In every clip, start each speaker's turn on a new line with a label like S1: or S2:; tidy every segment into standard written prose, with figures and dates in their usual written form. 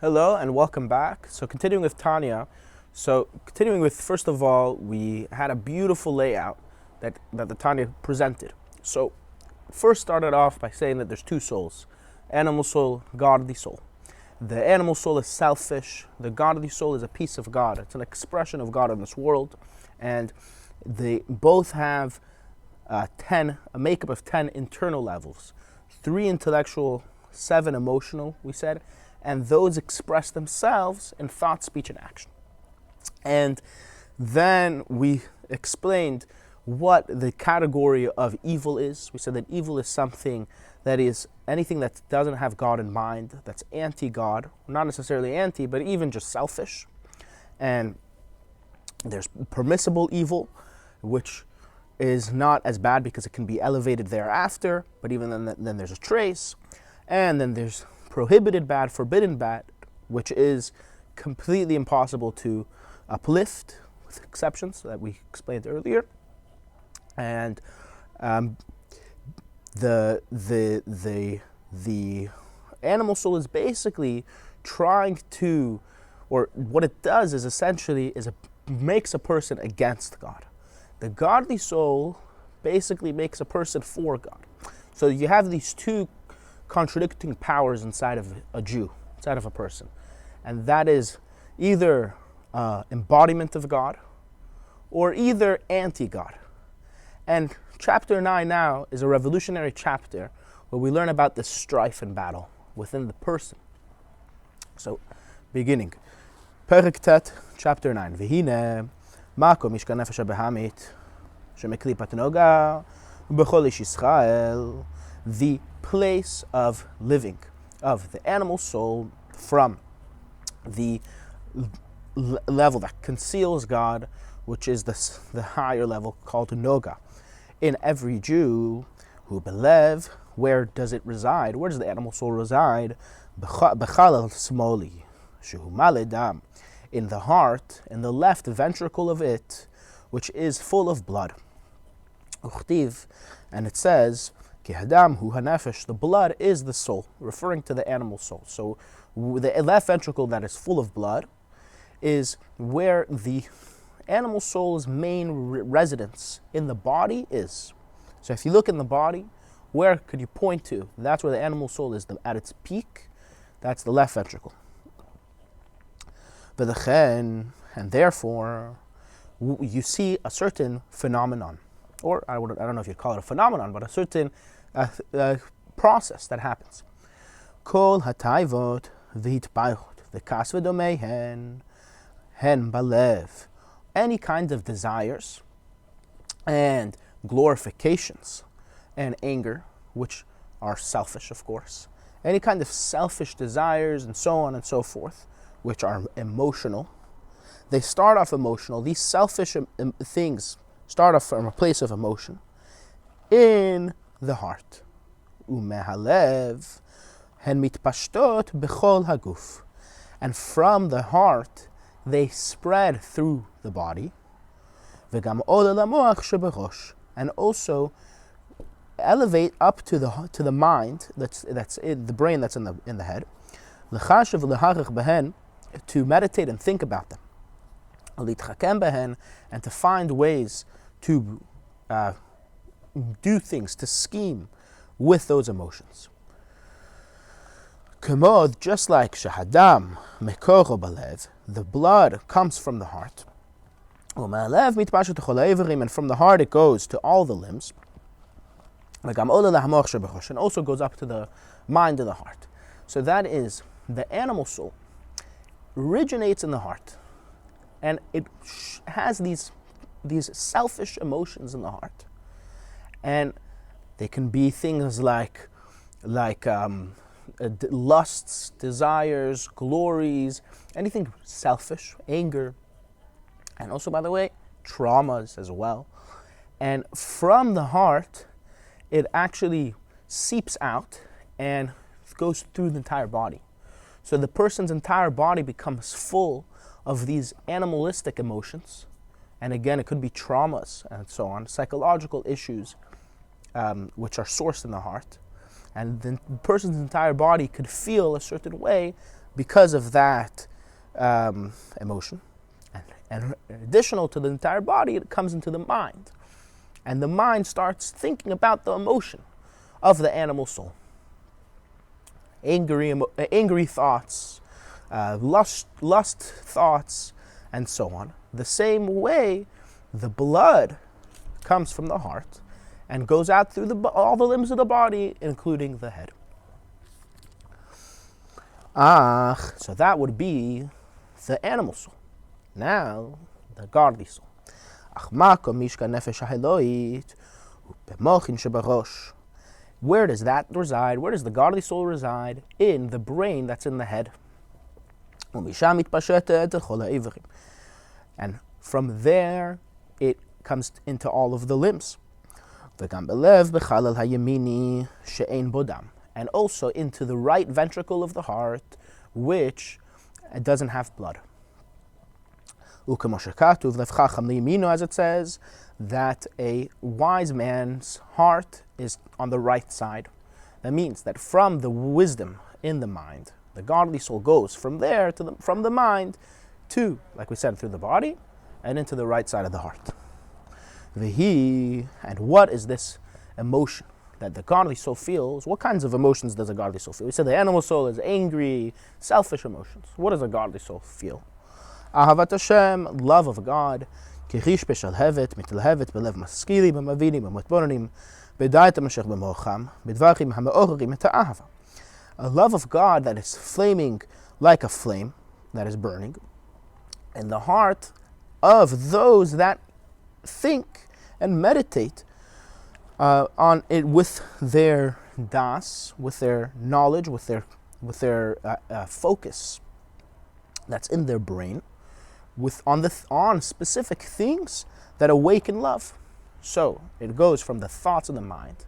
S1: Hello and welcome back. So continuing with Tanya. First of all, we had a beautiful layout that the Tanya presented. So first started off by saying that there's two souls, animal soul, godly soul. The animal soul is selfish. The godly soul is a piece of God. It's an expression of God in this world. And they both have a makeup of 10 internal levels, 3 intellectual, 7 emotional, we said, and those express themselves in thought, speech, and action. And then we explained what the category of evil is. We said that evil is something that is anything that doesn't have God in mind, that's anti-God, not necessarily anti, but even just selfish. And there's permissible evil, which is not as bad because it can be elevated thereafter, but even then there's a trace. And then there's prohibited bad, forbidden bad, which is completely impossible to uplift, with exceptions that we explained earlier. And the animal soul is basically trying to, or what it does is essentially makes a person against God. The godly soul basically makes a person for God. So you have these two contradicting powers inside of a Jew, inside of a person. And that is either embodiment of God or either anti-God. And chapter 9 now is a revolutionary chapter where we learn about this strife and battle within the person. So, beginning. Perek Tet, chapter 9. V'hine, makom mishkan nefesh habehamit, shemeklipat noga, u'bechol ish Yisrael, the place of living of the animal soul from the level that conceals God, which is the higher level called Noga. In every Jew who belev, where does it reside? Where does the animal soul reside? Bechalal smoli, shehu maledam, in the heart, in the left ventricle of it, which is full of blood. Uchtiv, and it says, Kihadam hu hanefesh, the blood is the soul, referring to the animal soul. So the left ventricle that is full of blood is where the animal soul's main residence in the body is. So if you look in the body, where could you point to? That's where the animal soul is at its peak. That's the left ventricle. And therefore, you see a certain phenomenon, or I don't know if you'd call it a phenomenon, but a certain process that happens. Kol hatayvot v'hitbaychot v'kas v'domehen hen balev. Any kind of desires and glorifications and anger, which are selfish, of course. Any kind of selfish desires and so on and so forth, which are emotional. They start off emotional. These selfish things start off from a place of emotion in the heart. Umehalev hen mitpashtot bechol haguf. And from the heart, they spread through the body, and also elevate up to the mind that's in the brain that's in the head, to meditate and think about them, and to find ways to do things, to scheme with those emotions. Kamod, just like shahadam mekoro balev, the blood comes from the heart. And from the heart it goes to all the limbs. And also goes up to the mind of the heart. So that is, the animal soul originates in the heart. And it has these selfish emotions in the heart. And they can be things like lusts, desires, glories, anything selfish, anger, and also, by the way, traumas as well. And from the heart, it actually seeps out and goes through the entire body. So the person's entire body becomes full of these animalistic emotions. And again, it could be traumas and so on, psychological issues, which are sourced in the heart. And the person's entire body could feel a certain way because of that emotion. And additional to the entire body, it comes into the mind. And the mind starts thinking about the emotion of the animal soul. Angry thoughts, lust thoughts, and so on. The same way the blood comes from the heart and goes out through all the limbs of the body, including the head. So that would be the animal soul. Now, the godly soul. Where does that reside? Where does the godly soul reside? In the brain that's in the head. And from there, it comes into all of the limbs. And also into the right ventricle of the heart, which doesn't have blood. As it says, that a wise man's heart is on the right side. That means that from the wisdom in the mind, the godly soul goes from there from the mind to, like we said, through the body and into the right side of the heart. And what is this emotion that the godly soul feels? What kinds of emotions does a godly soul feel? We said the animal soul is angry, selfish emotions. What does a godly soul feel? Ahavat Hashem, love of God. Kirish beshalhevet, mitlehevet, belev maskili, b'mavinim, b'matbonim, b'dayat ha'mashech b'mocham, b'dvachim ha'me'orim eta'ahava. A love of God that is flaming like a flame, that is burning, in the heart of those that think and meditate on it with their das, with their knowledge, with their focus that's in their brain, on specific things that awaken love. So it goes from the thoughts of the mind.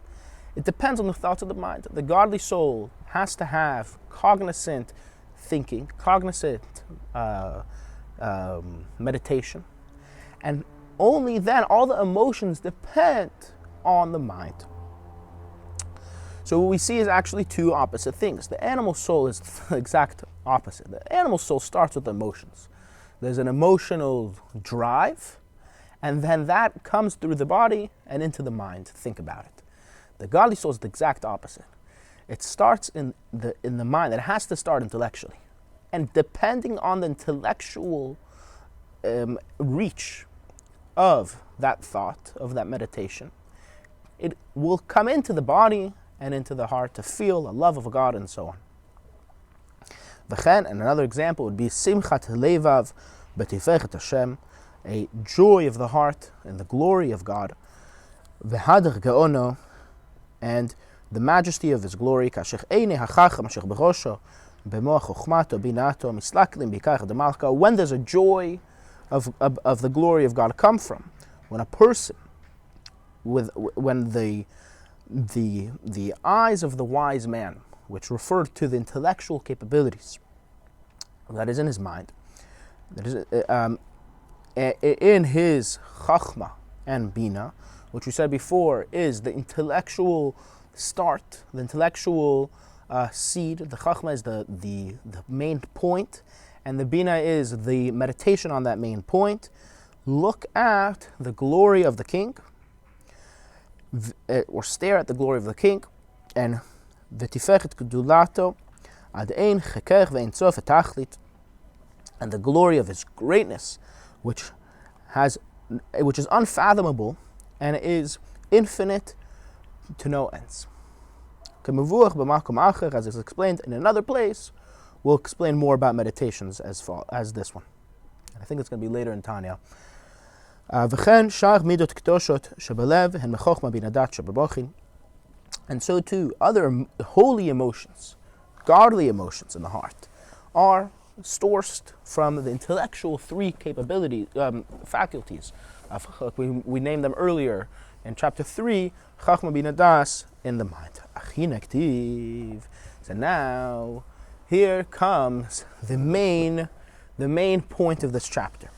S1: It depends on the thoughts of the mind. The godly soul has to have cognizant thinking, cognizant meditation, and only then all the emotions depend on the mind. So what we see is actually two opposite things. The animal soul is the exact opposite. The animal soul starts with emotions. There's an emotional drive, and then that comes through the body and into the mind. Think about it. The godly soul is the exact opposite. It starts in the mind. It has to start intellectually. And depending on the intellectual reach of that thought, of that meditation, it will come into the body and into the heart to feel a love of God and so on. And another example would be Simchat Levav B'Tifechet Hashem, a joy of the heart and the glory of God. V'Hadar Geono, and the majesty of His glory. Kashech Einei HaChacham Asher B'Rosho B'Moach Chochmato Binato Mislaklim B'Ikach Demalka. When does a joy of the glory of God come from? When a person, when the eyes of the wise man, which refer to the intellectual capabilities that is in his mind, that is in his chachma and bina, which we said before is the intellectual start, the intellectual seed. The chachma is the main point, and the bina is the meditation on that main point. Look at the glory of the king, or stare at the glory of the king, and v'tifechet gedulato ad ein cheker ve'ein sof etachlit, and the glory of His greatness, which is unfathomable and is infinite to no ends. Kemevuach b'makom acher, as is explained in another place. We'll explain more about meditations as this one. I think it's going to be later in Tanya. V'chen shar midot k'toshot shebelev hen mechochma binadat shebebochin. And so too, other holy emotions, godly emotions in the heart, are sourced from the intellectual three capabilities, faculties. We named them earlier in chapter 3, Chachma Bina Das, in the mind. Achinektiv. So now, here comes the main point of this chapter.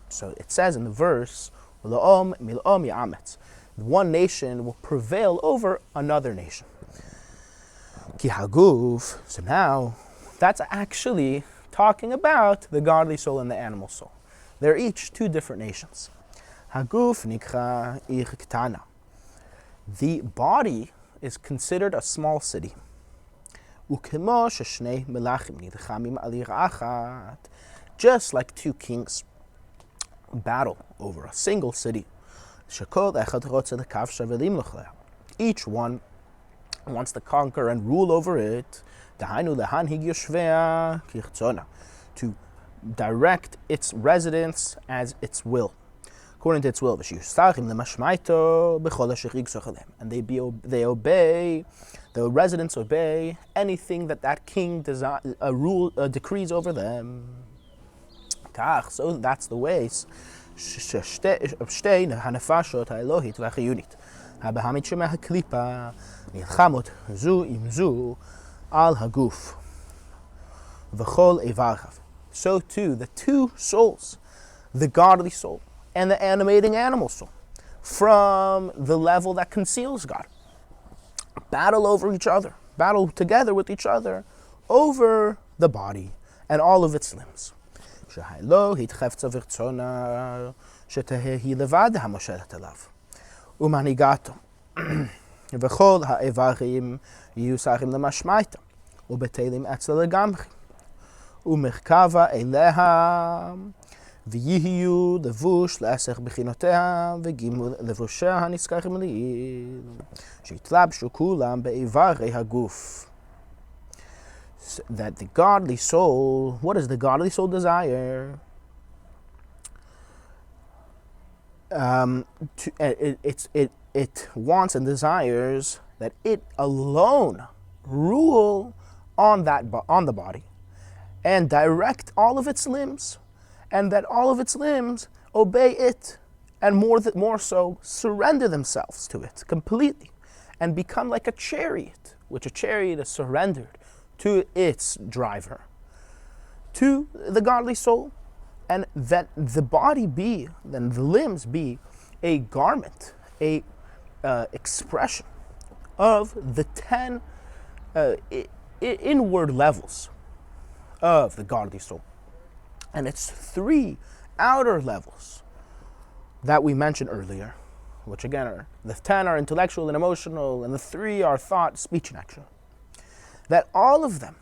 S1: So it says in the verse, L'om mil'om ya'ametz. One nation will prevail over another nation. Ki haguf. So now, that's actually talking about the godly soul and the animal soul. They're each two different nations. Haguf nikra ir ktana. The body is considered a small city. Ukemo sheshnei melachim nidchamim al ir achat. Just like two kings battle over a single city. Shekol echad rotze lekav shavelim lochlea. Each one wants to conquer and rule over it. Dahainu lehanhig yoshvea kirtzona. To direct its residents as its will, according to its will. And they obey, the residents obey anything that king decrees over them. So that's the way. So too, the two souls, the godly soul and the animating animal soul, from the level that conceals God, battle over each other, battle together with each other over the body and all of its limbs. ומרכבה אליה ויהיו לבוש לעשר בחינותיה וגימו לבושיה הנזכרים לעיל שיתלבשו כולם באיברי הגוף. That the godly soul, what does the godly soul desire? It wants and desires that it alone rule on the body and direct all of its limbs, and that all of its limbs obey it, and more so, surrender themselves to it completely, and become like a chariot, which a chariot is surrendered to its driver, to the godly soul, and that the body be, then the limbs be, a garment, a expression of the 10 inward levels of the godly soul. And it's 3 outer levels that we mentioned earlier, which again are, the 10 are intellectual and emotional, and the 3 are thought, speech, and action. That all of them,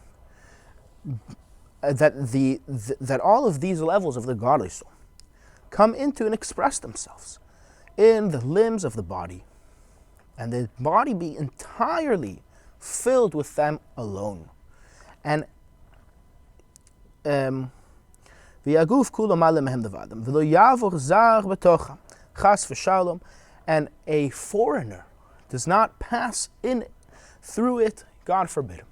S1: that all of these levels of the godly soul come into and express themselves in the limbs of the body, and the body be entirely filled with them alone. And ויגוף כולו מלא מהם לבדם, ולא יעבור זר בתוכם, חס ושלום, and a foreigner does not pass in through it, God forbid.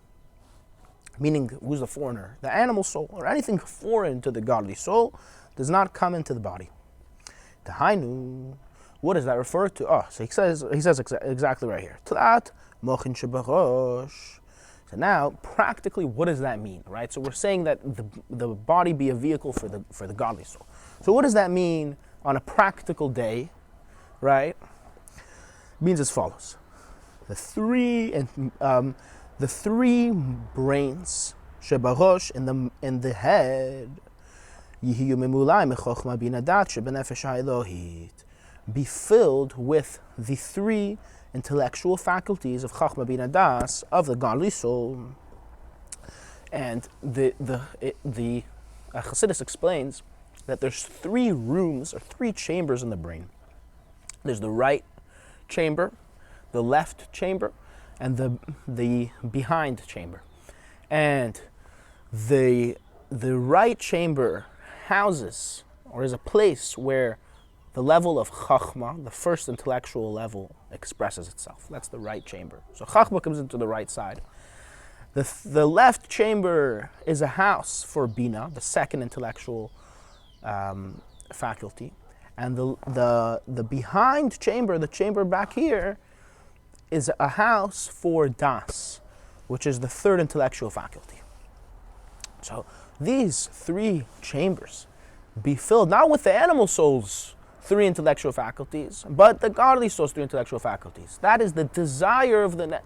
S1: Meaning, who's the foreigner? The animal soul, or anything foreign to the godly soul, does not come into the body. Tahainu, what does that refer to? Oh, so he says exactly right here. Tlat mochin shebarosh. So now, practically, what does that mean, right? So we're saying that the body be a vehicle for the godly soul. So what does that mean on a practical day, right? It means as follows: the three brains shebarosh in the head, yihiyu memulayim mechochma binadat shebenefesh haElohit, be filled with the 3 intellectual faculties of Chachma Bina Das, of the godly soul. And the Chassidus explains that there's 3 rooms or 3 chambers in the brain. There's the right chamber, the left chamber, and the behind chamber. And the right chamber houses, or is a place where the level of Chachma, the first intellectual level, expresses itself. That's the right chamber. So Chachma comes into the right side. The left chamber is a house for Bina, the second intellectual faculty. And the behind chamber, the chamber back here, is a house for Das, which is the third intellectual faculty. So these 3 chambers be filled not with the animal soul's 3 intellectual faculties, but the godly soul's 3 intellectual faculties. That is the desire of the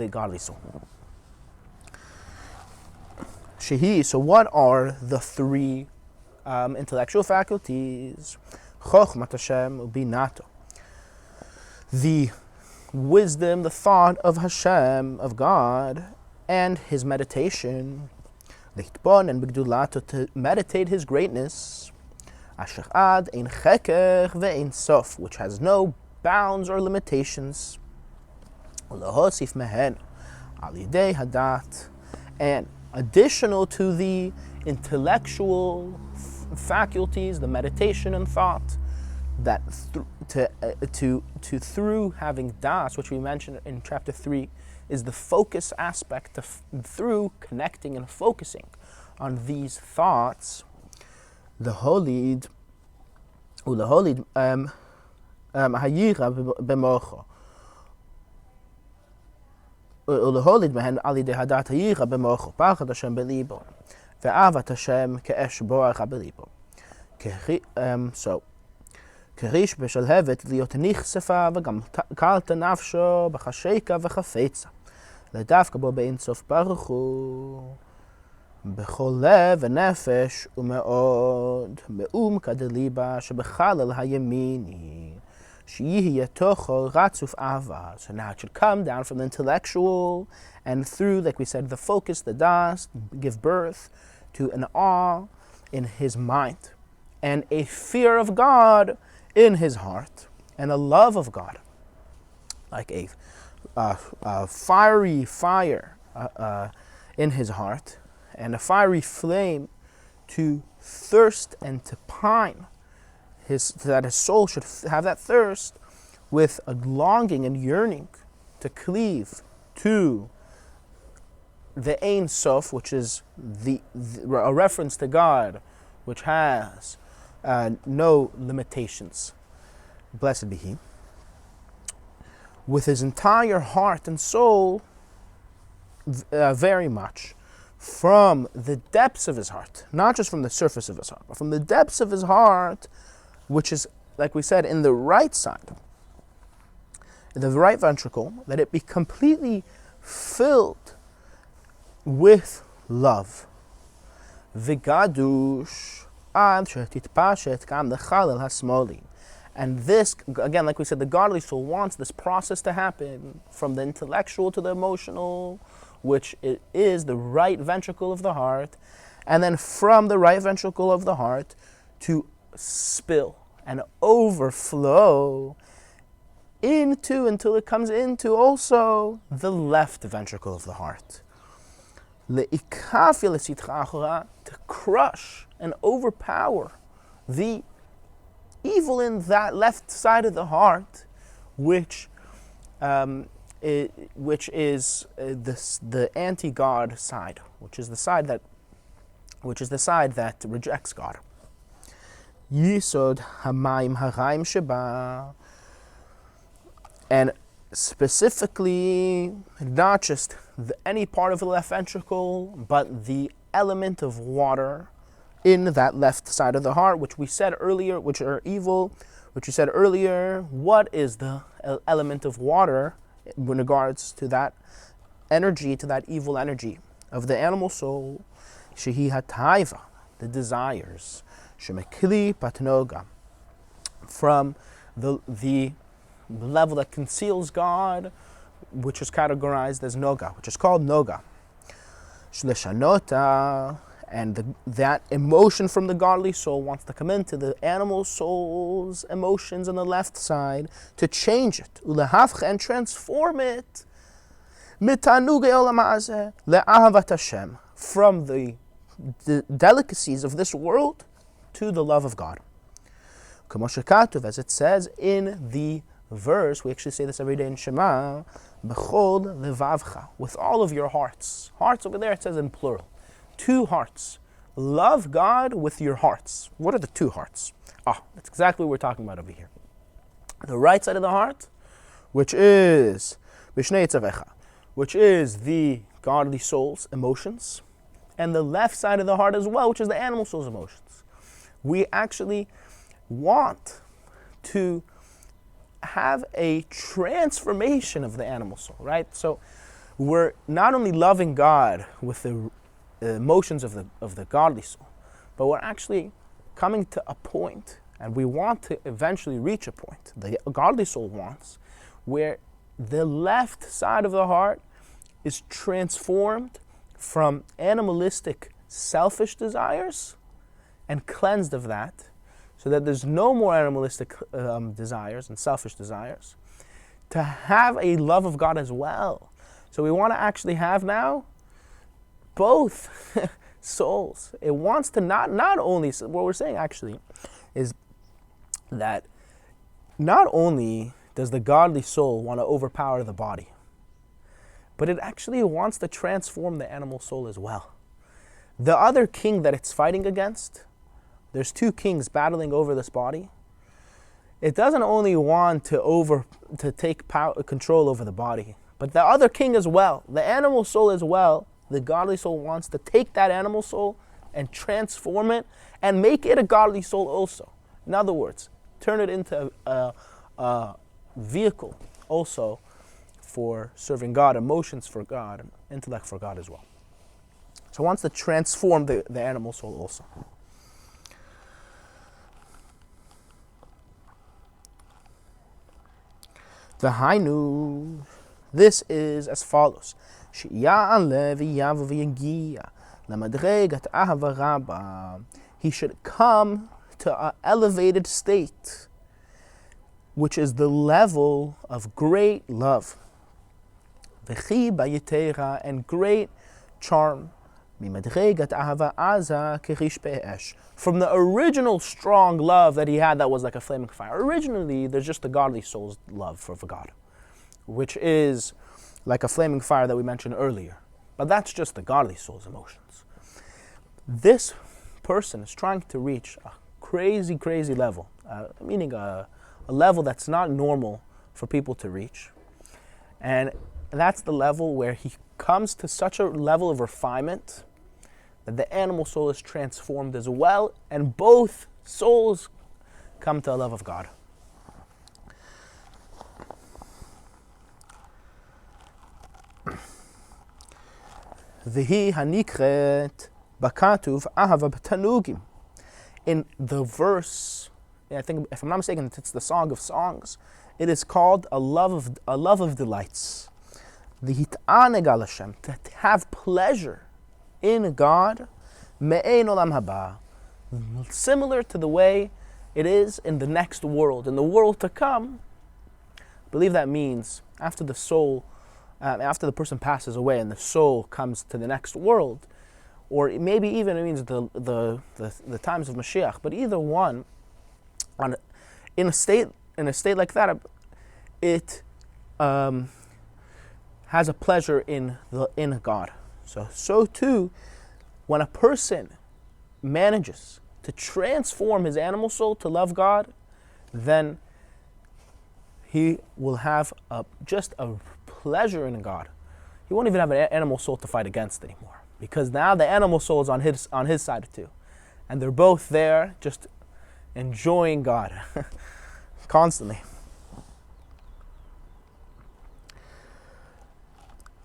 S1: godly soul. So what are the three intellectual faculties? Chochmat Hashem ubinato. The wisdom, the thought of Hashem, of God, and his meditation. Lichtbon and b'gdulato, to meditate his greatness. Asher ad ein cheker ve'ein sof, which has no bounds or limitations. Ulahosif mehen al yidei hadat, and additional to the intellectual faculties, the meditation and thought, that through having das, which we mentioned in chapter 3, is the focus aspect through connecting and focusing on these thoughts. The holid hayira b'mocho. Uleholid mehen ali dehadat hayira b'mocho. Pachad Hashem belibo. Ve'avat Hashem ke'esh boach belibo. So, כריש בשלהבת להיות נכספה וגם קלת נפשו בחשיקה וחפצה. לדווקא בו באין סוף ברוך הוא. בכל לב ונפש ומאוד מעומקא דליבה שבחלל הימיני. שיהיה תוכו רצוף אהבה. So now it should come down from the intellectual and through, like we said, the focus, the das, give birth to an awe in his mind and a fear of God in his heart, and a love of God, like a fiery fire in his heart, and a fiery flame to thirst and to pine, that his soul should have that thirst with a longing and yearning to cleave to the Ein Sof, which is a reference to God, which has no limitations. Blessed be He. With his entire heart and soul, very much, from the depths of his heart, not just from the surface of his heart, but from the depths of his heart, which is, like we said, in the right side, in the right ventricle, that it be completely filled with love. V'gadush. And this, again, like we said, the godly soul wants this process to happen from the intellectual to the emotional, which is the right ventricle of the heart, and then from the right ventricle of the heart to spill and overflow into, until it comes into also the left ventricle of the heart. To crush and overpower the evil in that left side of the heart, which is the anti-God side, which is the side that rejects God. Yisod hamayim haraim sheba, and specifically not just any part of the left ventricle, but the element of water in that left side of the heart, which we said earlier, which are evil, which we said earlier. What is the element of water in regards to that energy, to that evil energy of the animal soul? Shehi hataiva, the desires, shemekli patnoga, from the level that conceals God, which is categorized as noga, which is called noga. Shleshanota, and that emotion from the godly soul wants to come into the animal soul's emotions on the left side to change it, ulehafcha, and transform it, mitanuge olamazeh le'ahavat Hashem, from the delicacies of this world to the love of God. Kamoshekatuv, as it says in the verse, we actually say this every day in Shema, bechol levavcha, with all of your hearts. Hearts over there, it says in plural. 2 hearts. Love God with your hearts. What are the 2 hearts? That's exactly what we're talking about over here. The right side of the heart, which is Bishnei Tzavecha, which is the godly soul's emotions, and the left side of the heart as well, which is the animal soul's emotions. We actually want to have a transformation of the animal soul, right? So we're not only loving God with the emotions of the godly soul. But we're actually coming to a point, and we want to eventually reach a point, the godly soul wants, where the left side of the heart is transformed from animalistic, selfish desires and cleansed of that, so that there's no more animalistic desires and selfish desires, to have a love of God as well. So we want to actually have now both souls. It wants to not only, so what we're saying actually is that not only does the godly soul want to overpower the body, but it actually wants to transform the animal soul as well. The other king that it's fighting against, there's two kings battling over this body. It doesn't only want to take control over the body, but the other king as well, the animal soul as well. The godly soul wants to take that animal soul and transform it and make it a godly soul also. In other words, turn it into a vehicle also for serving God, emotions for God, and intellect for God as well. So it wants to transform the animal soul also. V'hainu, this is as follows. He should come to an elevated state, which is the level of great love, and great charm, from the original strong love that he had that was like a flaming fire. Originally, there's just the godly soul's love for God, which is like a flaming fire that we mentioned earlier. But that's just the godly soul's emotions. This person is trying to reach a crazy, crazy level, meaning a level that's not normal for people to reach. And that's the level where he comes to such a level of refinement that the animal soul is transformed as well, and both souls come to a love of God. V'hi hanikret bakatuv ahava b'tanugim. In the verse, I think, if I'm not mistaken, it's the Song of Songs. It is called a love of delights. The hit'aneg al Hashem, to have pleasure in God, me'ein olam haba, similar to the way it is in the next world, in the world to come. I believe that means after the soul, after the person passes away and the soul comes to the next world, or maybe even it means the times of Mashiach. But either one, in a state like that, it has a pleasure in God. So too, when a person manages to transform his animal soul to love God, then he will have just a pleasure in God. He won't even have an animal soul to fight against anymore, because now the animal soul is on his side too, and they're both there just enjoying God constantly.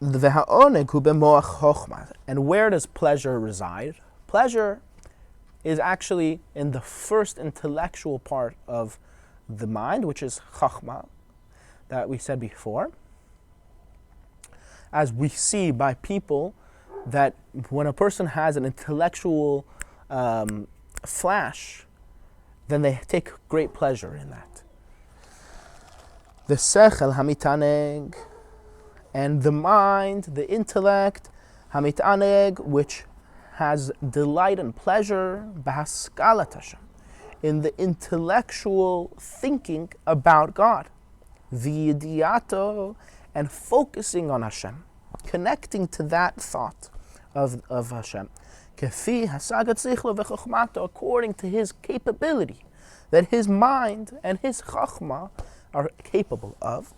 S1: And where does pleasure reside? Pleasure is actually in the first intellectual part of the mind, which is chachma, that we said before. As we see by people, that when a person has an intellectual flash, then they take great pleasure in that. The sechel hamitaneg, and the mind, the intellect, hamitaneg, which has delight and pleasure, b'haskalat Hashem, in the intellectual thinking about God, v'yidiyato, and focusing on Hashem, connecting to that thought of Hashem, kefi hasagat zichlo v'chokhmato, according to his capability, that his mind and his chachma are capable of.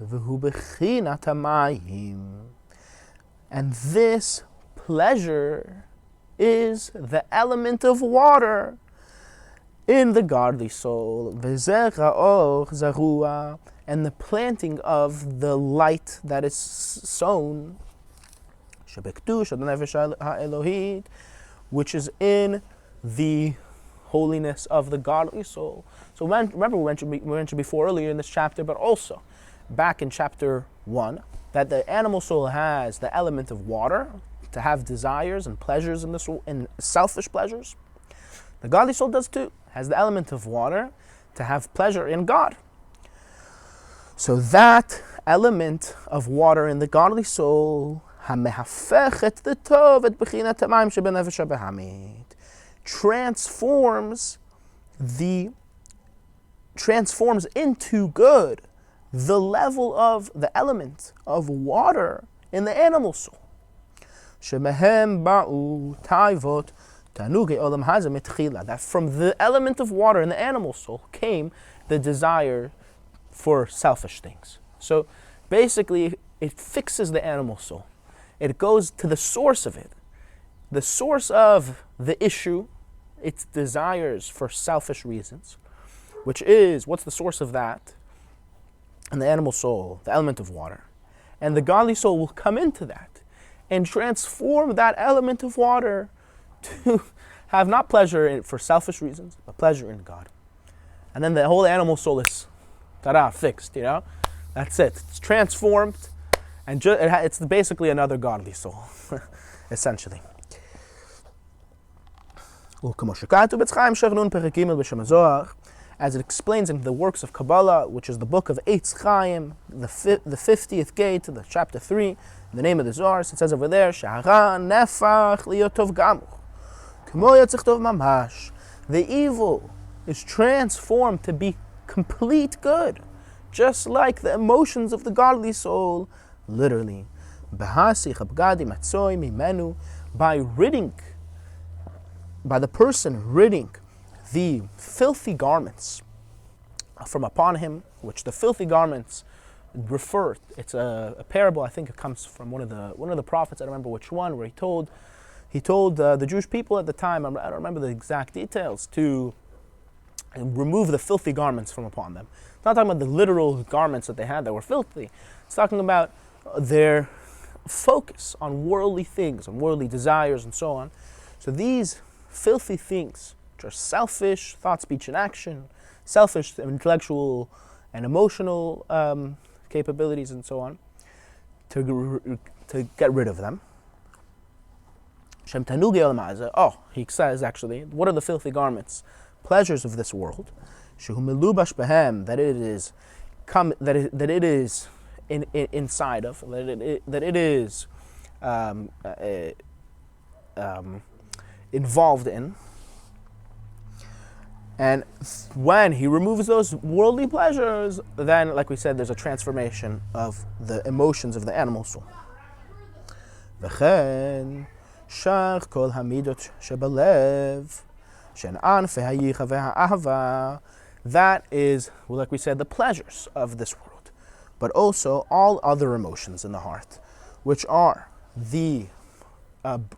S1: V'hu bechinat hamayim, and this pleasure is the element of water in the godly soul. V'zera or zarua, and the planting of the light that is sown. shebekdush nefesh ha'elohit, which is in the holiness of the godly soul. So remember, we mentioned before earlier in this chapter, but also back in chapter 1, that the animal soul has the element of water to have desires and pleasures in this, and selfish pleasures. The godly soul does too, has the element of water to have pleasure in God. So that element of water in the godly soul, transforms into good the level of the element of water in the animal soul. That from the element of water in the animal soul came the desire for selfish things. So basically, it fixes the animal soul. It goes to the source of it. The source of the issue, its desires for selfish reasons, which is, what's the source of that? And the animal soul, the element of water. And the godly soul will come into that and transform that element of water to have not pleasure for selfish reasons, but pleasure in God. And then the whole animal soul is, fixed, That's it. It's transformed, and it's basically another godly soul, essentially. As it explains in the works of Kabbalah, which is the book of Eitz Chaim, the 50th gate, the chapter 3, the name of the Zohar, it says over there, the evil is transformed to be complete good, just like the emotions of the godly soul, literally. By the person ridding the filthy garments from upon him, which the filthy garments refer. It's a parable. I think it comes from one of the prophets. I don't remember which one, where he told the Jewish people at the time. I don't remember the exact details, to remove the filthy garments from upon them. It's not talking about the literal garments that they had that were filthy. It's talking about their focus on worldly things, on worldly desires, and so on. So these filthy things, which are selfish thought, speech, and action, selfish intellectual and emotional capabilities, and so on, to get rid of them. He says actually, what are the filthy garments? Pleasures of this world, that it is inside of, that it is involved in. And when he removes those worldly pleasures, then, like we said, there's a transformation of the emotions of the animal soul. That is, like we said, the pleasures of this world, but also all other emotions in the heart, which are the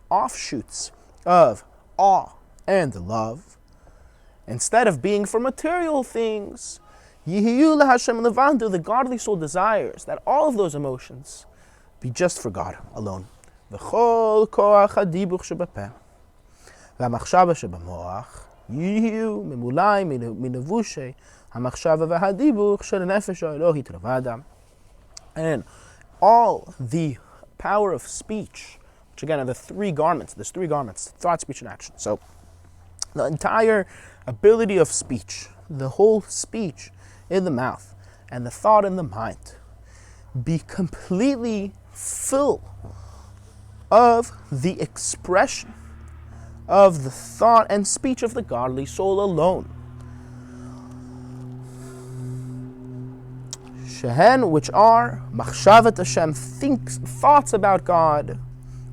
S1: offshoots of awe and love. Instead of being for material things, the godly soul desires that all of those emotions be just for God alone. And all the power of speech, which again are the three garments. There's three garments: thought, speech, and action. So the entire ability of speech, the whole speech in the mouth and the thought in the mind, be completely full of the expression of the thought and speech of the godly soul alone. Shehen, which are machshavat Hashem, thoughts about God,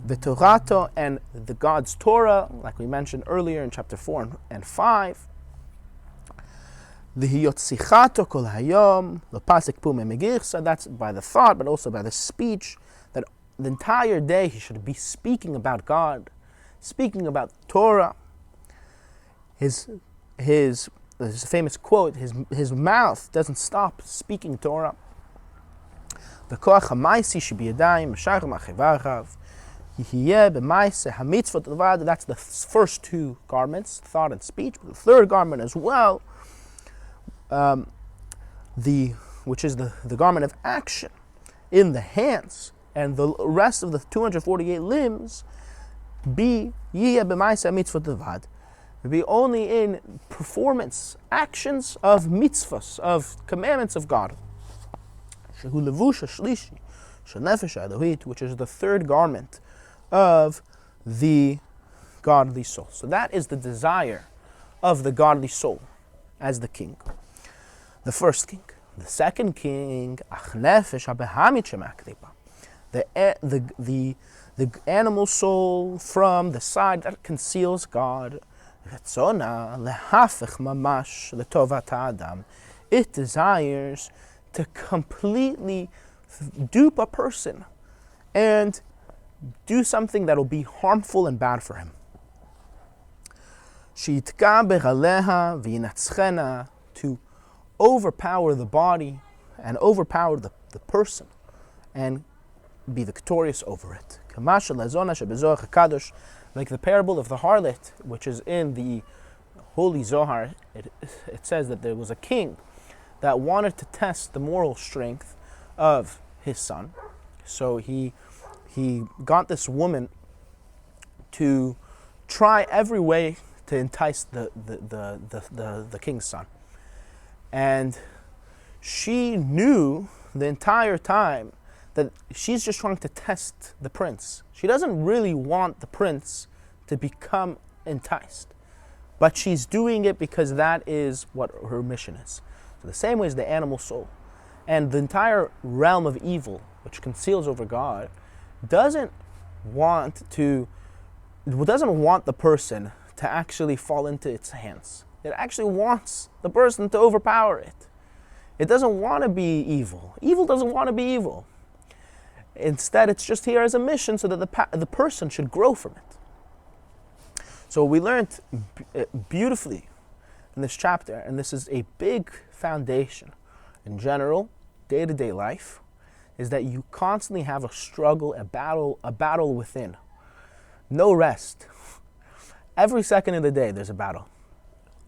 S1: v'torato, and the God's Torah, like we mentioned earlier in chapter 4 and 5. V'hiyotzichato kol hayom l'pasik pu memegir. So that's by the thought, but also by the speech, that the entire day he should be speaking about God, speaking about Torah. His famous quote: his mouth doesn't stop speaking Torah. The koach hamaisi shebiyadayim mashar ma'chevarav. That's the first two garments, thought and speech. But the third garment as well, which is the garment of action in the hands, and the rest of the 248 limbs be only in performance, actions of mitzvahs, of commandments of God. Which is the third garment of the godly soul. So that is the desire of the godly soul as the king. The first king. The second king, the animal soul from the side that conceals God. It desires to completely dupe a person and do something that will be harmful and bad for him. To overpower the body and overpower the person and be victorious over it. Like the parable of the harlot, which is in the Holy Zohar, it says that there was a king that wanted to test the moral strength of his son. So he got this woman to try every way to entice the king's son. And she knew the entire time that she's just trying to test the prince. She doesn't really want the prince to become enticed, but she's doing it because that is what her mission is. So the same way as the animal soul and the entire realm of evil, which conceals over God, doesn't want the person to actually fall into its hands. It actually wants the person to overpower it. It doesn't want to be evil. Evil doesn't want to be evil. Instead, it's just here as a mission so that the person should grow from it. So we learned beautifully in this chapter, and this is a big foundation in general, day-to-day life, is that you constantly have a struggle, a battle within. No rest. Every second of the day, there's a battle.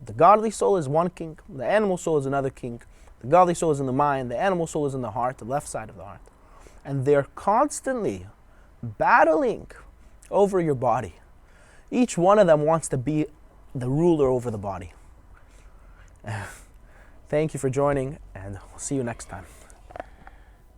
S1: The godly soul is one king, the animal soul is another king. The godly soul is in the mind, the animal soul is in the heart, the left side of the heart. And they're constantly battling over your body. Each one of them wants to be the ruler over the body. Thank you for joining, and we'll see you next time.